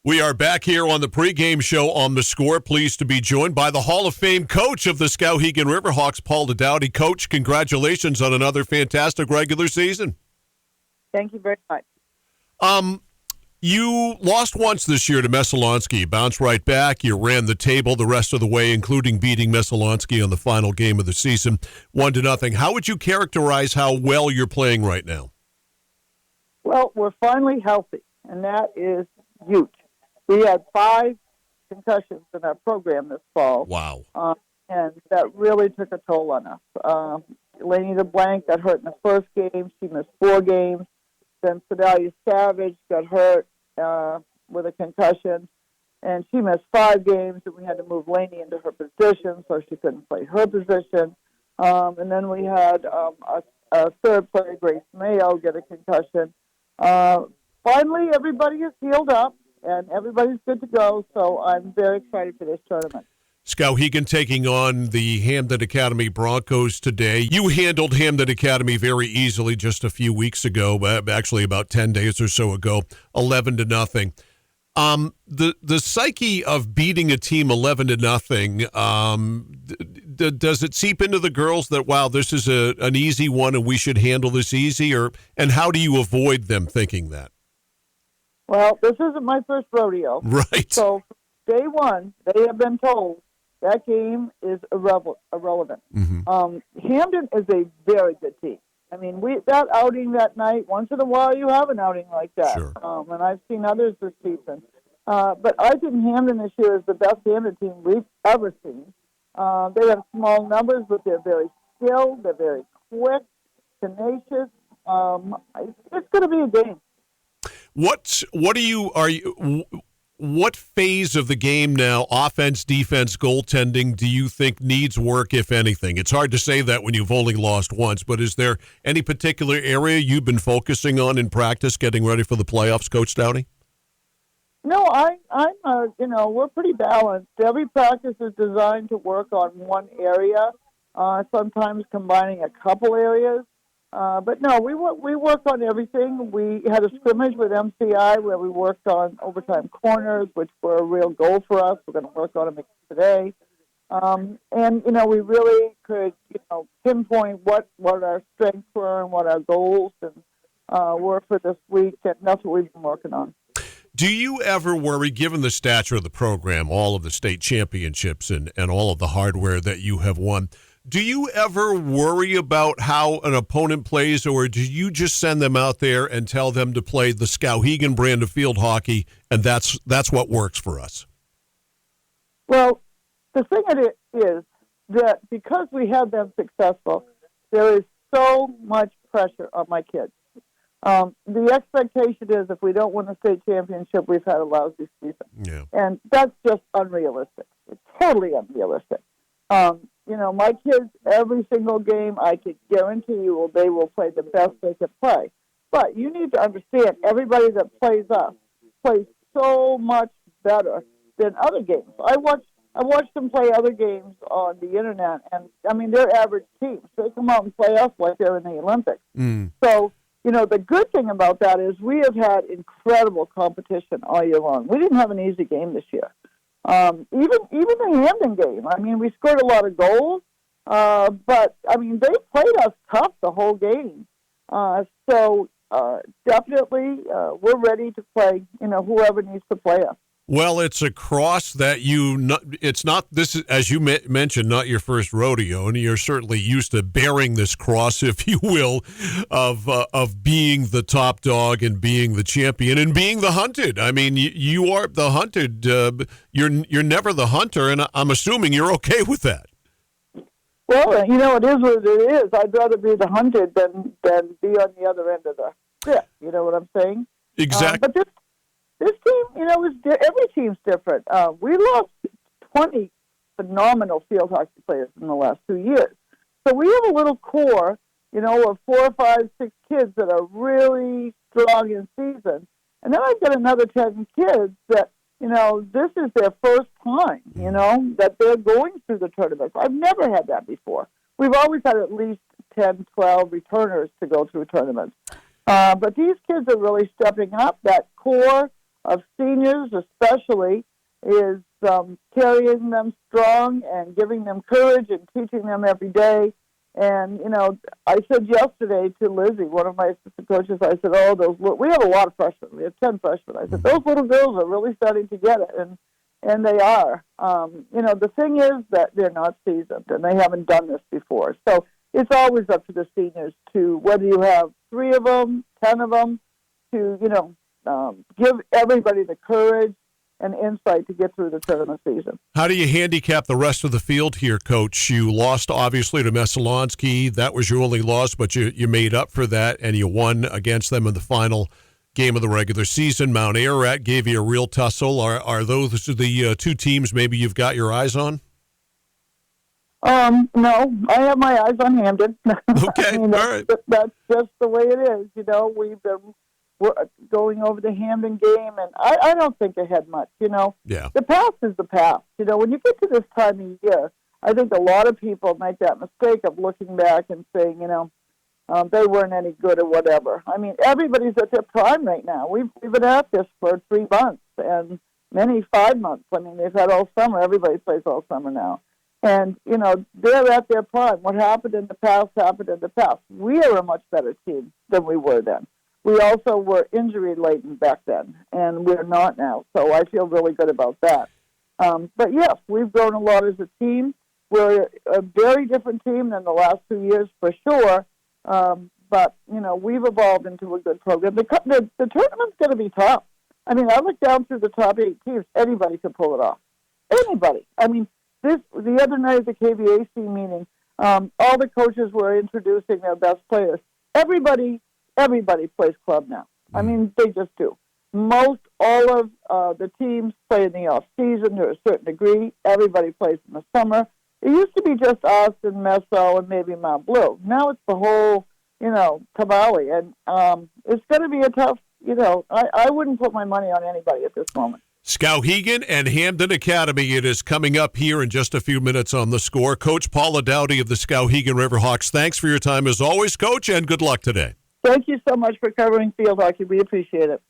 We are back here on the pregame show on The Score. Pleased to be joined by the Hall of Fame coach of the Skowhegan Riverhawks, Paul Doughty. Coach, congratulations on another fantastic regular season. Thank you very much. You lost once this year to Messalonski. Bounced right back. You ran the table the rest of the way, including beating Messalonski on the final game of the season, 1-0. How would you characterize how well you're playing right now? Well, we're finally healthy, and that is huge. We had 5 concussions in our program this fall. Wow. And that really took a toll on us. Lainey LeBlanc got hurt in the first game. She missed 4 games. Then Sedalia Savage got hurt with a concussion, and she missed 5 games, and we had to move Lainey into her position, so she couldn't play her position. And then we had a third player, Grace Mayo, get a concussion. Finally, everybody is healed up, and everybody's good to go, so I'm very excited for this tournament. Skowhegan taking on the Hamden Academy Broncos today. You handled Hamden Academy very easily just a few weeks ago, actually about 10 days or so ago, 11-0. The psyche of beating a team 11-0, does it seep into the girls that, wow, this is an easy one and we should handle this easy? And how do you avoid them thinking that? Well, this isn't my first rodeo. Right. So day one, they have been told that game is irrelevant. Mm-hmm. Hamden is a very good team. I mean, that outing that night, once in a while you have an outing like that. Sure. And I've seen others this season. But I think Hamden this year is the best Hamden team we've ever seen. They have small numbers, but they're very skilled. They're very quick, tenacious. It's going to be a game. What phase of the game now, offense, defense, goaltending, do you think needs work, if anything? It's hard to say that when you've only lost once, but is there any particular area you've been focusing on in practice, getting ready for the playoffs, Coach Doughty? No, we're pretty balanced. Every practice is designed to work on one area, sometimes combining a couple areas. But no, we work on everything. We had a scrimmage with MCI where we worked on overtime corners, which were a real goal for us. We're going to work on them today. And we really could, pinpoint what our strengths were and what our goals were for this week, and that's what we've been working on. Do you ever worry, given the stature of the program, all of the state championships and all of the hardware that you have won, do you ever worry about how an opponent plays, or do you just send them out there and tell them to play the Skowhegan brand of field hockey, and that's what works for us? Well, the thing is that because we have been successful, there is so much pressure on my kids. The expectation is if we don't win the state championship, we've had a lousy season. Yeah. And that's just unrealistic. It's totally unrealistic. My kids, every single game, I could guarantee you they will play the best they can play. But you need to understand, everybody that plays us plays so much better than other games. I watched them play other games on the internet, and, they're average teams. They come out and play us like they're in the Olympics. Mm. So, the good thing about that is we have had incredible competition all year long. We didn't have an easy game this year. Even the Hamden game, we scored a lot of goals, but they played us tough the whole game. So definitely we're ready to play, whoever needs to play us. Well, it's a cross that this is, as you mentioned, not your first rodeo, and you're certainly used to bearing this cross, if you will, of being the top dog and being the champion and being the hunted. You are the hunted. You're never the hunter, and I'm assuming you're okay with that. Well, it is what it is. I'd rather be the hunted than be on the other end of the stick. You know what I'm saying? Exactly. But this team, every team's different. We lost 20 phenomenal field hockey players in the last 2 years. So we have a little core, of 4, 5, 6 kids that are really strong in season. And then I've got another 10 kids that, this is their first time, that they're going through the tournaments. I've never had that before. We've always had at least 10, 12 returners to go through tournaments. But these kids are really stepping up. That core of seniors especially is carrying them strong and giving them courage and teaching them every day. And, I said yesterday to Lizzie, one of my assistant coaches, I said, we have a lot of freshmen. We have 10 freshmen. I said, those little girls are really starting to get it, and they are. The thing is that they're not seasoned, and they haven't done this before. So it's always up to the seniors to, whether you have 3 of them, 10 of them, to, give everybody the courage and insight to get through the tournament season. How do you handicap the rest of the field here, Coach? You lost, obviously, to Messalonsky. That was your only loss, but you made up for that, and you won against them in the final game of the regular season. Mount Ararat gave you a real tussle. Are those the 2 teams maybe you've got your eyes on? No, I have my eyes on Hamden. Okay, all right. That's just the way it is. We've been going over the Hamden game, and I don't think ahead much. Yeah. The past is the past. When you get to this time of year, I think a lot of people make that mistake of looking back and saying, they weren't any good or whatever. I mean, everybody's at their prime right now. We've been at this for 3 months and many 5 months. I mean, they've had all summer. Everybody plays all summer now. And, they're at their prime. What happened in the past happened in the past. We are a much better team than we were then. We also were injury-laden back then, and we're not now. So I feel really good about that. But, yes, we've grown a lot as a team. We're a very different team than the last 2 years for sure. But, we've evolved into a good program. The tournament's going to be tough. I mean, I look down through the top 8 teams. Anybody can pull it off. Anybody. I mean, the other night at the KVAC meeting, all the coaches were introducing their best players. Everybody plays club now. I mean, they just do. All of the teams play in the off-season to a certain degree. Everybody plays in the summer. It used to be just us and Meso and maybe Mount Blue. Now it's the whole, tamale. And it's going to be a tough, I wouldn't put my money on anybody at this moment. SKOWHEGAN and Hamden Academy. It is coming up here in just a few minutes on The Score. Coach Paula Doughty of the SKOWHEGAN Riverhawks, thanks for your time as always, Coach, and good luck today. Thank you so much for covering field hockey. We appreciate it.